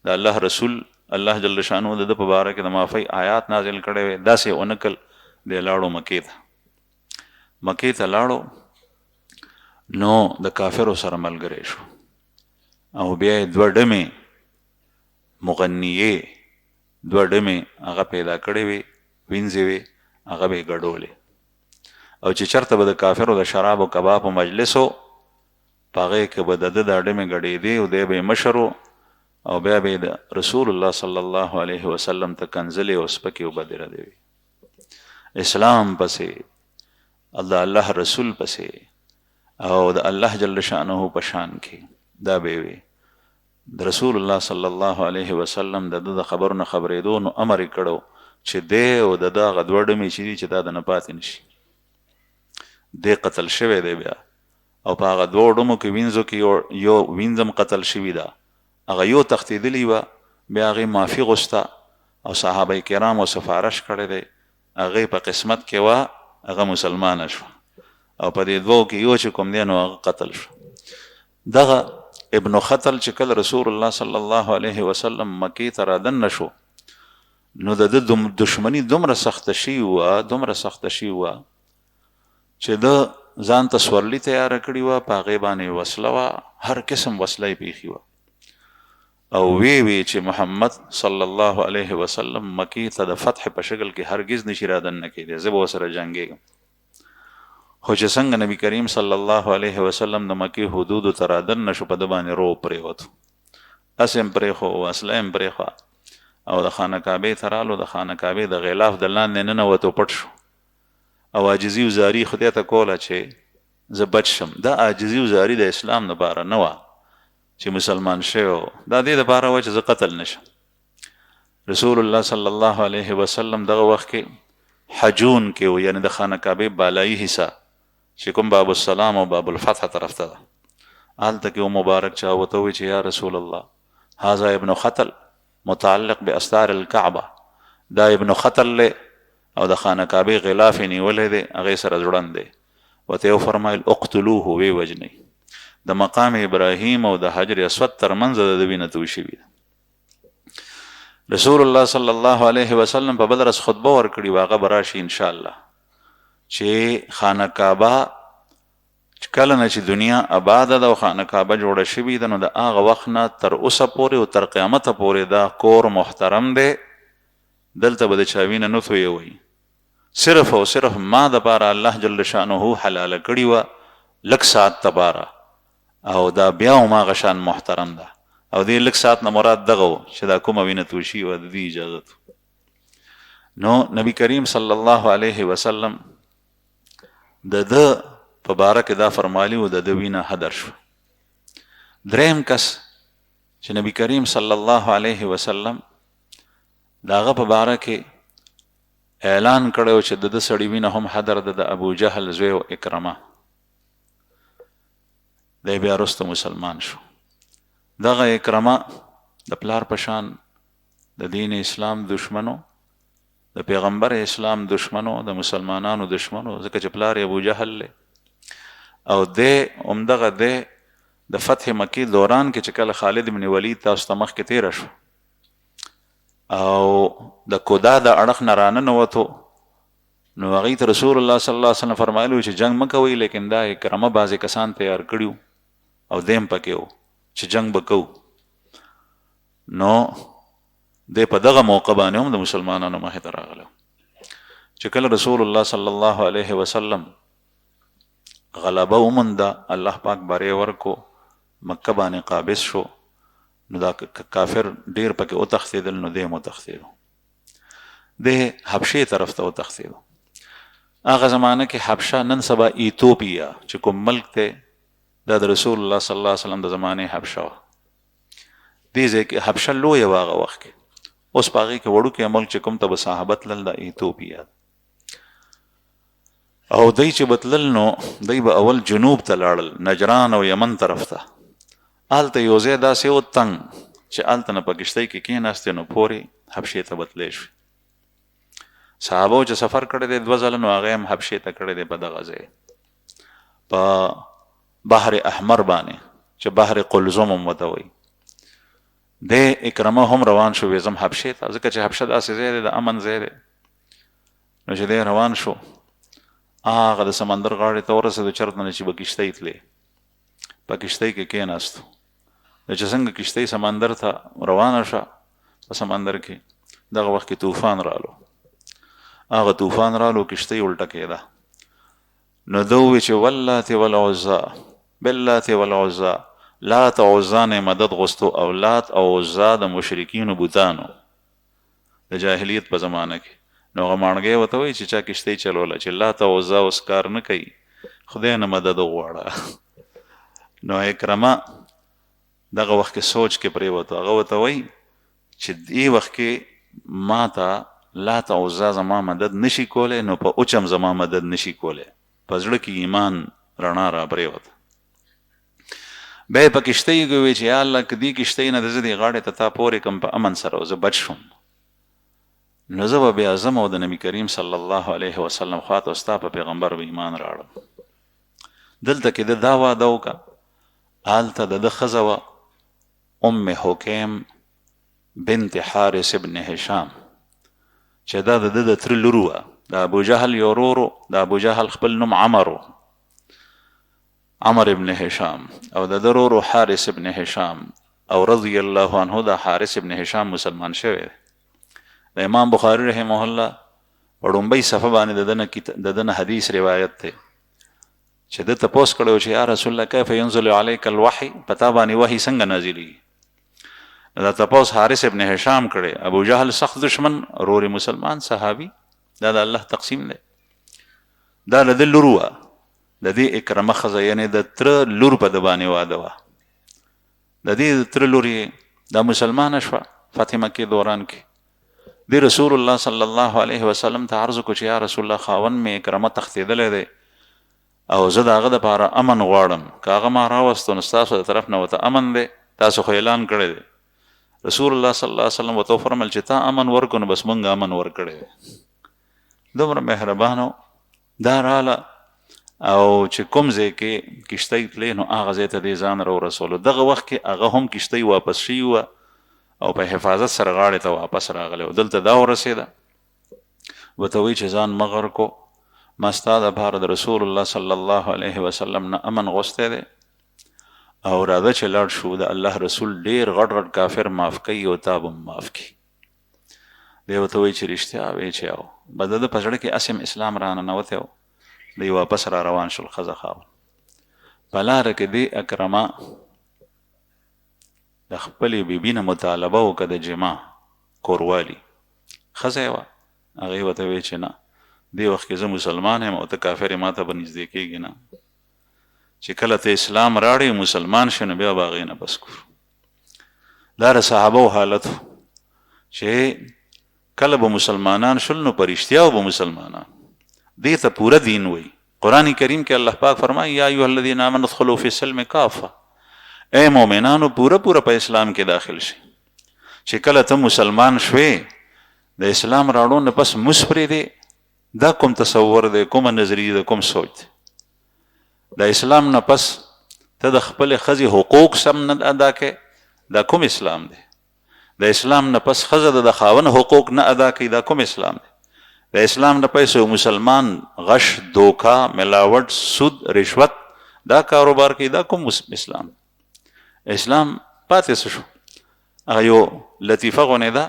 د الله رسول الله جل شانو د ده په باره کې د معافۍ آیات نازل کړی وی، داسې یې ونه کړل. دی لاړو مکې ته. مکې ته لاړو نو د کافرو سره ملګری شو او بیا یې دوه ډمې مغنیې، دوه ډمې هغه پیدا کړې وې، وینځې وې، هغه به یې ګډولې. او چې چېرته به د کافرو د شراب او کبابو مجلس و، په هغې کې به د ده دا ډمې ګډېدې او دی به یې مشر و، او بیا به یې د رسول الله صلی الله علیه وسلم ته کنځلې او سپکې او بدې ردې وې. اسلام پسې، د الله رسول پسې او د الله جل شانه په شان کې دا به وي. د رسول الله صلی الله علیه وسلم د ده د خبرو نه خبرېدو نو امر یې کړو چې دی او د ده هغه دوه ډمې چې دي چې دا د نه پاتې نه شي. دی قتل شوی دی بیا، او په هغه دوه ډمو کې وینځو کې یو وینځم قتل شوي ده، هغه یو تښتېدلي وه، بیا هغې معافي غوسته او صحابه کرامو سفارش کړی دی، هغې په قسمت کې وه، هغه مسلمانه شوه، او په دې دوو کې یو چې کوم دی نو هغه قتل شو. دغه ابن خطل چې کله رسول الله صلی الله علیه وسلم مکې ته رادننه شو نو د ده دشمني دومره سخته شوې وه، دومره سخته شوې وه چې ده ځان ته سورلي تیاره کړې وه، په هغې باندې وسله وه، هر قسم وسله یې پېښې وه، او وی چې محمد صلی الله علیه وسلم مکې ته د فتح په شکل کې هرگز نشي رادننه کېدی، زه به ورسره جنګېږم. خو چې څنګه نبی کریم صلی الله علیه وسلم د مکې حدودو ته رادننه شو، په ده باندې رو پرېوتو. اس هم پرېښو وسله هم پرېښوه او د خانه کعبې ته رالو. د خانه کعبې د غلاف د لاندې ننوتو پټ شو او عاجزي و زاري خدای ته کوله چې زه بچ شم. دا عاجزي و زاري د اسلام دپاره نه وه چې مسلمان شوی دا دې دپاره وه چې زه قتل نشم. رسول الله صلی الله علیه وسلم دغه وخت کې حجون کې و، یعنی د خانه کعبې بالایي حصہ چې کوم باب السلام او باب الفتح طرف ته ده، هلته کې و مبارک چا ورته ووایي چې یا رسول الله هذا ابن خطل متعلق باستار الكعبه، دا ابن خطل له او د خانه کعبې غلاف یې نیولی دی هغې سره ځوړند دی. ورته یې وفرمایل اقتلوه ویې وژنئ. د مقام ابراهیم او د حجر اسود ترمنځ د وینه توی شوي ده. رسول الله صلی الله علیه وسلم په بل ورځ خطبه ورکړي و، هغه به راشي انشاءالله، چې خانه کعبه کله نه چې دنیا آباده ده او خانه کعبه جوړه شوې ده، نو د هغه وخت نه تر اوسه پورې او تر قیامته پورې دا کور محترم دی، دلته به د چا وینه نه تویوي. صرف او صرف ما دپاره الله جل شانه حلاله کړي وه لږ ساعت دپاره، او دا بیا هم هغه شان محترم ده. او دې لږ ساعت نه مراد دغه و چې دا کومه وینه توی شي وه د دې اجازت. نو نبی کریم صلی الله علیه وسلم د ده په باره کې دا فرمایلي و د ده وینه هدر شو. دریم کس چې نبی کریم صلی الله علیه وسلم د هغه په باره کې اعلان کړی و چې د ده سړي وینه هم هدر ده، د ابو جهل زوی و اکرمه. دی بیا وروسته مسلمان شو. دغه اکرمه د پلار په شان د دین اسلام دشمنو، د پیغمبر اسلام دشمنو، د مسلمانانو دشمنو، ځکه چې پلار ابو جهل له او دی همدغه دی د فتح مکې دوران کې چې کله خالد بن ولید تاسو ته مخکې تېره شو او د کودا د اړخ نه راننوتو، نو هغې ته رسول الله صلی الله علیه وسلم فرمایلي چې جنګ مه کوئ، لیکن دا اکرمه بعضې کسان تیار کړي او دیم پکې و چې جنگ به کوو. نو دی په دغه موقع باندې هم د مسلمانانو مخې ته راغلی چې کله رسول الله صلی الله علیه وسلم غلبه ومونده، الله پاک بری ورکو، مکه باندې قابض شو، نو دا کافر ډیر پکې وتښتېدل، نو دی هم وتښتېدو، دی حبشې طرف ته وتښتېدو. هغه زمانه کې حبشه نن سبا ایتوپیا چې کوم ملک دی دا د رسول الله صلی الله علیه وسلم د زمانې حبشه وه. دې ځای کې حبشه لویه وه هغه وخت کې، اوس په هغې کې وړوکی ملک چې کوم ته به صحابه تلل دا ایتوپیا. او دی چې به تلل نو دی به اول جنوب ته لاړل، نجران او یمن طرف ته. هلته یو ځای داسې و تنګ چې هلته نه په کښتۍ کې کېناستې نو پورې حبشې ته به تلی شوې. صحابو چې سفر کړی دی 2 ځله، نو هغه هم حبشې ته کړی دی په دغه ځای په بحر احمر باندې چې بحر قلزم هم ورته وایي. دی اکرمه هم روان شو ویزم حبشې ته، ځکه چې حبشه داسې ځای دی د امن ځای دی. نو چې دی روان شو هغه د سمندر غاړې ته ورسېدو چېرته نه چې به کښتۍ تلې، په کښتۍ کې کېناستو. چې څنګه کښتۍ سمندر ته روانه شوه، په سمندر کې دغه وخت کې طوفان رالو. هغه طوفان رالو کښتۍ الټه کېده. نو ده ووایي چې واللات والعزا باللات والعزا، لات او عزا نه مدد غوښتو او لات او عزا د مشرکینو بوتانو د جاهلیت په زمانه کې. نو هغه ماڼګی ورته وایي چې چا کښتۍ چلوله چې لات او عزا اوس کار نه کوي، خدای نه مدد وغواړه. نو اکرمه دغه وخت کې سوچ کې پرېوتو، هغه ورته وایي چې دې وخت کې ما ته لات او عزا زما مدد نشي کولی، نو په اوچم زما مدد نشي کولی. په زړه کې ایمان رڼا را پرېوته. بیا یې په کښتۍ کې ووایي چې یا الله که دې کښتۍ نه د زه دې غاړې ته تا پورې کړم په امن سره او زه بچ شوم، نو زه به بیا ځم او د نبي کریم صلی الله علیه وسلم خواته او ستا په پیغمبر به ایمان راړم. دلته کې د دا واده وکړه. هلته د ده ښځه وه ام حکیم بنت حارث ابن هشام چې دا د ده د تره لور وه. د ابو جهل یو ورور و، د ابو جهل خپل نوم عمر و، عمر ابن هشام، او د ده ورور حارث ابن هشام، او رضی الله عنه د حارث ابن هشام مسلمان شوی دی. د امام بخاري رحمه الله په ړومبۍ صفحه باندې د ده نه حدیث روایت دی چې ده تپوس کړی و چې یا رسول الله کیف ینزل علیک الوحی، په تا باندې وحی څنګه نازلېږي؟ دا تپوس حارث ابن هشام کړي. ابو جهل سخت دشمن، رور مسلمان صحابي، دا د الله تقسیم دی. دا د لور وه، د دې اکرمه ښځه یعنې د تره لور په د باندې واده وه. د دې تره لور یې دا مسلمانه شوه فتح مکې دوران کې. دی رسول الله صلی الله علیه وسلم ته عرض وکړو چې یا رسول الله خاوند مې اکرمه تښتېدلی دی او زه د هغه دپاره امن غواړم، که هغه ما راوستو نو ستاسو د طرف نه ورته امن دی، تاسو خو اعلان کړی دی. رسول الله صلی الله علیه وسلم ورته وفرمیل چې تا امن ورکړو نو بس مونږ امن ورکړی دی. دومره مهربانو. دا راله او چې کوم ځای کې کشتۍ تلې نو هغه ځای ته دې ځان راورسولو. دغه وخت کې هغه هم کشتۍ واپس شوي وه او په حفاظت سره غاړې ته واپس راغلی و. دلته دا ورسېده، ورته وایي چې ځان مه غر کو، ما ستا دپاره د رسول الله صلی الله علیه وسلم نه امن غوستی دی او راځه چې لاړ شو. د الله رسول ډېر غټ غټ کافر معاف کوي او تا به هم معاف کړي. دی ورته وایي چې رښتیا وایي چې او به د ده په زړه کې اسم اسلام را ننوتی و. دی واپس را روان شول ښځه خاوند. په لاره کې دی اکرمه د خپلې بیبي نه مطالبه وکړه د جما کوروالي. ښځه یې وه، هغې ورته وایي چې نه، دې وخت کې زه مسلمان یم او ته کافر یې، ما ته به نږدې کېږي نه. چې کله ته اسلام راړې مسلمان شې نو بیا به هغې نه بس کړو. دا د صحابو حالت و چې کله به مسلمانان شول نو په رښتیا به مسلمانان. دې ته پوره دین وایي. قرآن کریم کې الله پاک فرمایي یا ایها الذین آمنوا ادخلوا فی السلم کافه، اے مؤمنانو پوره پوره په اسلام کې داخل شي. چې کله ته مسلمان شوې د اسلام راوړو نه پس موس پرېږدې، دا کوم تصور دی، کومه نظریه ده، کوم سوچ دی؟ د اسلام نه پس ته د خپلې ښځې حقوق سم نه ادا کوې، دا کوم اسلام دی؟ د اسلام نه پس ښځه د خاوند حقوق نه ادا کوي، دا کوم اسلام دی؟ د اسلام نه پس مسلمان غش، دوکا، ملاوټ، سود، رشوت دا کاروبار کوي، دا کوم اسلام دی؟ اسلام پاتې څه شو؟ هغه یو لطیفه غونې ده.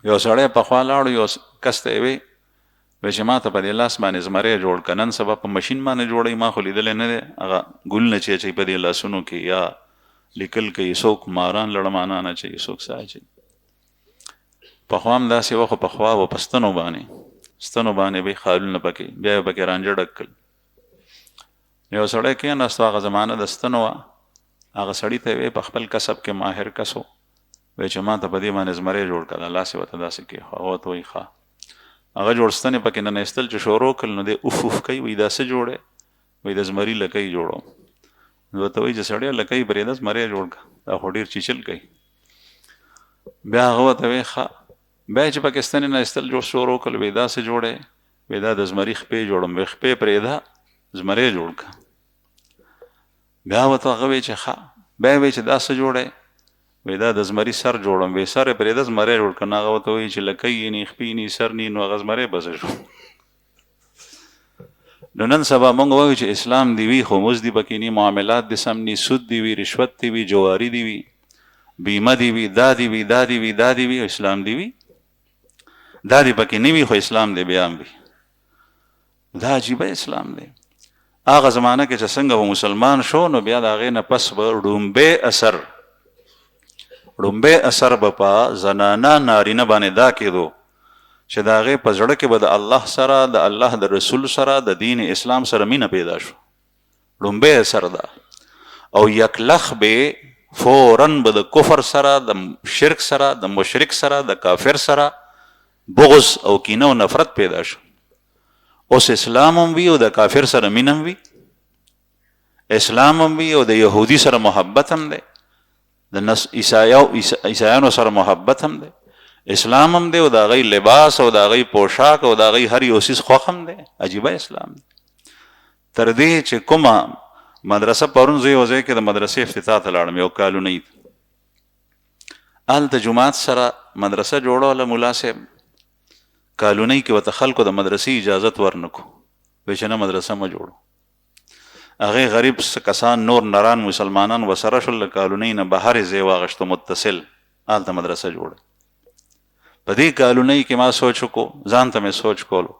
یو سړی پخوا لاړو، یو کس ته یې وی چې ما ته په دې لاس باندې زمری جوړ که، نن سبا په مشین باندې جوړوي، ما خو لیدلی نه دی. هغه ګلونه چې اچوي په دې لاسونو کې یا لیکل کوي، څوک ماران لړمانان اچوي، څوک څه اچوي. پخوا هم داسې وه، خو پخوا به په ستنو باندې به خالونه پکې، بیا یې پکې رانجه ډک کړل. یو سړی کېناستو، هغه زمانه د ستنو وه. هغه سړي ته وی په خپل کسب کې ماهر کس و، وی چې ما ته په دې باندې زمری جوړ کړه، د لاس یې ورته داسې کېښود. هغه ورته وایي ښه. هغه جوړ ستنې پکې ننیستل چې شروع کړل نو دی اوف اوف کوي، وایي دا څه جوړی؟ وایي د زمري لکۍ جوړوم. نو ورته وایي چې سړیه لکۍ پرېږده، زمری جوړ کړه، دا خو ډېر چیچل کوي. بیا هغه ورته وایي ښه. بیا چې پکې ستنې نایستل جوړ شروع کړل، وایي دا څه جوړی؟ وایي دا د زمري خپې جوړم. وایي خپې پرېږده، زمری جوړ کړه. بیا ورته هغه وایي چې ښه. بیا یې وایي چې دا څه جوړی؟ وایي دا د زمري سر جوړم. وایي سر یې پرېږده، زمری جوړ کړه. نو هغه ورته وایي چې لکۍ یې نی، خپې نی، سر نی، نو هغه زمری به څه شو؟ نو نن سبا موږ وایو چې اسلام دی وي، خو مزد دي پکې نی، معاملات دې سم نی، سود دی وي، رشوت دی وي، جواري دی وي، بیمه دی وي، دا دی وي، دا دی وي، دا دی وي، اسلام دی وي. دا دی پکې نه وي، خو اسلام دی بیا هم وي. دا عجیبه اسلام دی. هغه زمانه کې چې څنګه به مسلمان شو نو بیا د هغې نه پس به ډومبی اثر به په زنانه نارینه باندې دا کېدو چې د هغې په زړه کې به د الله سره، د الله د رسول سره، د دین اسلام سره مینه پیدا شو. ډومبی اثر ده. او یکلخ به فوراً به د کفر سره، د شرک سره، د مشرک سره، د کافر سره بغض او کینه او نفرت پیدا شو. اوس اسلام هم وي او د کافر سره مینه هم وي، اسلام هم وي او د یهودي سره محبت هم دی، د عیسایانو سره محبت هم دی، اسلام هم دی او د هغوی لباس او د هغوی پوشاک او د هغوی هر یو څیز خوښ هم دی. عجیبه اسلام دی. تر دې چې کومه مدرسه پرون زه یو ځای کې د مدرسې افتتاح ته لاړم، یو کالونۍ هلته جومات سره مدرسه جوړوله. ملا صاحب کالونۍ کې ورته خلکو د مدرسې اجازت ورنکو، وایي چې نه مدرسه مه جوړو. هغې غریب کسان نور نران مسلمانان ورسره شول، له کالونۍ نه بهر یې ځای واخیستو متصل، هلته مدرسه جوړه. په دې کالونۍ کې ما سوچ وکړو، ځان ته مې سوچ کولو،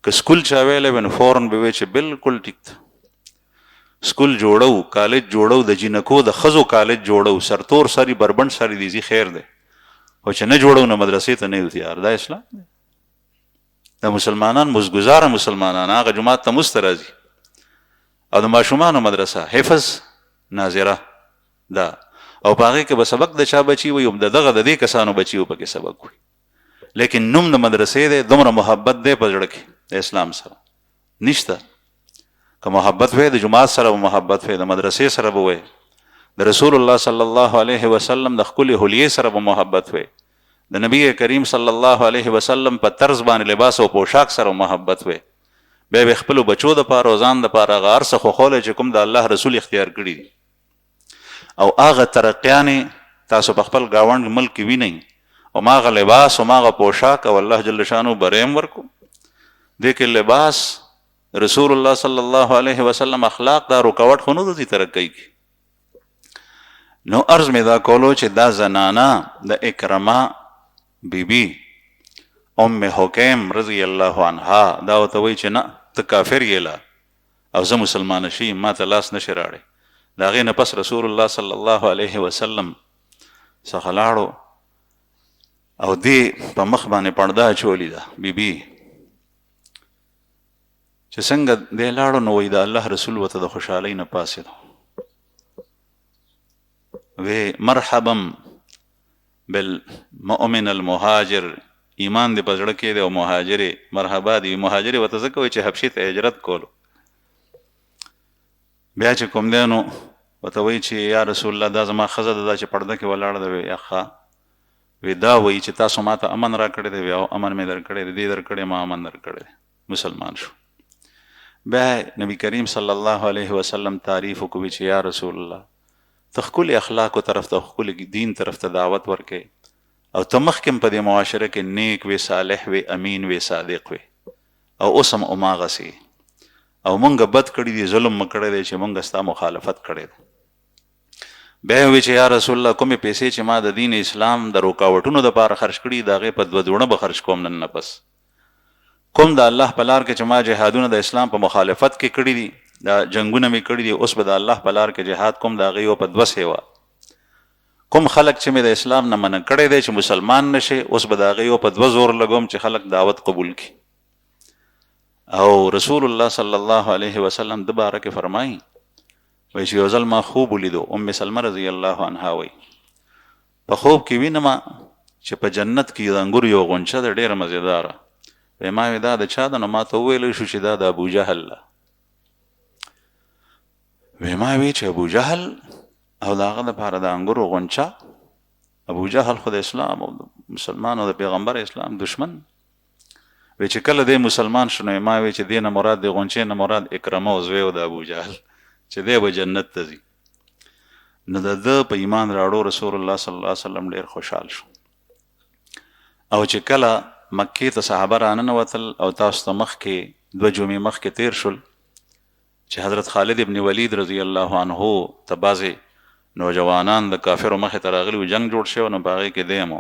که سکول چا ویلی وی نو فوراً به وایي چې بلکل ټیک ده. سکول جوړو، کالج جوړو، د جنکو د خزو کالج جوړو، سرتور سری بربند سری دیزی خیر دی، او چې نه جوړو نه مدرسې ته نه یو تیار. دا اسلام دی. د مسلمانان مزګزاره مسلمانان هغه جماعت ته مست راځي، او د ماشومانو مدرسه حفظ ناظره دا، او په هغې کې به سبق د چا بچي وي، دغه د دې کسانو بچي و پکې سبق وي. لیکن نوم د مدرسې دی، دومره محبت دی په زړه کې د اسلام سره نشته. که محبت وی د جماعت سره به محبت وی، د مدرسې سره به وی، د رسول الله صلی الله علیه وسلم د ښکلې حلیې سره به محبت وی، د نبی کریم صلی الله علیه وسلم په طرز باندې لباس او پوشاک سره محبت وی. بیا به خپلو بچو دپاره او ځان دپاره هغه هر څه خوښولی چې کوم د الله رسول اختیار کړي دي، او هغه ترقیانې تاسو په خپل ګاونډ ملک کې وینئ، او ماغه لباس او ماغه پوشاک او الله جل شانو بریم ورکو. دې کې لباس رسول الله صلی الله علیه وسلم اخلاق دا رکاوټ خو نه دي ترقی کی. نو عرض می دا کولو چې دا زنانا د اکرمه بیبی ام حکیم رضی الله عنها دا ورته وایي چې نه ته کافر یې لا او زه مسلمان شي ما ته لاس نشي راړی. د هغې نه پس رسول الله صلی الله علیه وسلم څخه لاړو او دې په مخ باندې پرده اچولې ده بیبي. چې څنګه دی لاړو نو وایي د الله رسول ورته د خوشحالۍ نه پاڅېدو، وی مرحبا بالمؤمن المهاجر، ایمان دې په زړه کې دی او مهاجرې مرحبا دی. مهاجرې ورته ځکه وایي چې حبشې ته هجرت کولو. بیا چې کوم دی نو ورته وایي چې یا رسول الله دا زما ښځه ده دا چې پرده کې ولاړه ده. وی ښه، وی دا وایي چې تاسو ما ته امن را کړی دی. وی او امن مې در کړی دی، دې در کړی ما امن در کړی دی. مسلمان شو. بیا نبی کریم صلی الله علیه وسلم تعریف وکړي چې یا رسول الله ته ښکلي اخلاقو طرف ته، ښکلي دین طرف ته دعوت ورکړې، او ته مخکې په دې معاشره کې نیک وې، صالح وې، امین وې، صادق وې، او اوس هم هماغسې، او مونږ بد کړي دي، ظلم مو کړی دی چې مونږ ستا مخالفت کړی دی. بیا یې ووایي چې یا رسول الله کومې پیسې چې ما د دین اسلام د رکاوټونو دپاره خرج کړي د هغې په دوه دوړه به خرج کوم نن نه پس. کوم د الله په لار کې چې ما جهادونه د اسلام په مخالفت کې کړي دي، دا جنګونه مې کړي دي، اوس به د الله په لار کې جهاد کوم د هغې په 2 سیوه. کوم خلک چې مې د اسلام نه منع کړی دی چې مسلمان نشي، اوس به د هغې په 2 زور لګوم چې خلک دعوت قبول کړي. او رسول الله صلی الله علیه وسلم د باره کې فرمایي وایي چې یو ځل ما خوب ولیدو. ام سلمه رضی الله عنها وایي په خوب کې وینم چې په جنت کې د انګورو یو غونچه ده ډېره مزېداره. وی ما وی دا د چا ده؟ نو ما ته وویلی شو چې دا د ابو جهل ده. وی ما وی چې ابو جهل او د هغه دپاره د انګورو غونچه، ابو جهل خو د اسلام او د مسلمان او د پیغمبر اسلام دشمن. وی چې کله دی مسلمان شو نو ما وی چې دی نه مراد د غونچې نه مراد اکرمه او زوی و د ابو جهل چې دی به جنت ته ځي. نو د ده په ایمان راړو رسول الله صلی الله علیه وسلم ډېر خوشحال شو. او چې کله مکې ته صحابه راننوتل او تاسو ته مخکې 2 جمعې مخکې تیر شول چې حضرت خالد ابن ولید رضی الله عنه ته بعضې نوجوانان د کافرو مخې ته راغلي و، جنګ جوړ شوی، نو په هغې کې دی مو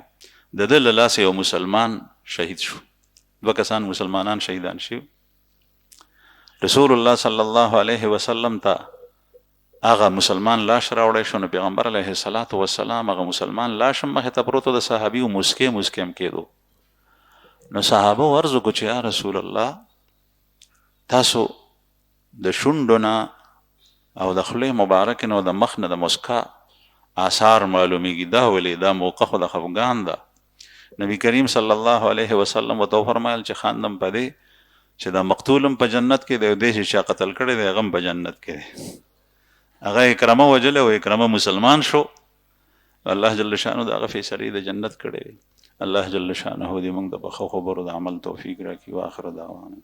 د ده له لاسه یو مسلمان شهید شو. 2 کسان مسلمانان شهیدان شوي. رسول الله صلی الله علیه وسلم ته هغه مسلمان لاش راوړی شو. نو پیغمبر علیه الصلاة والسلام هغه مسلمان لاش هم مخې ته پروت و، د صحابي و مسکې هم کېدو. نو صحابه ورز وکړو چې یا رسول الله تاسو د شونډو نه او د خولې مبارکې نه او د مخ نه د مسکا آثار معلومیږي، دا ولې دا موقع خو د خفګان ده. نبی کریم صلی الله علیه وسلم ورته وفرمایل چې خاندم په دې چې دا مقتول هم په جنت کې دی او دې چې چا قتل کړی دی هغه هم په جنت کې دی. هغه اکرمه وجلی او اکرمه مسلمان شو. الله جل شانه د هغه فیصلې د جنت کړی. الله جل شانه دې موږ د بخښو خبرو د عمل توفیق راکړي. واخر دعوانا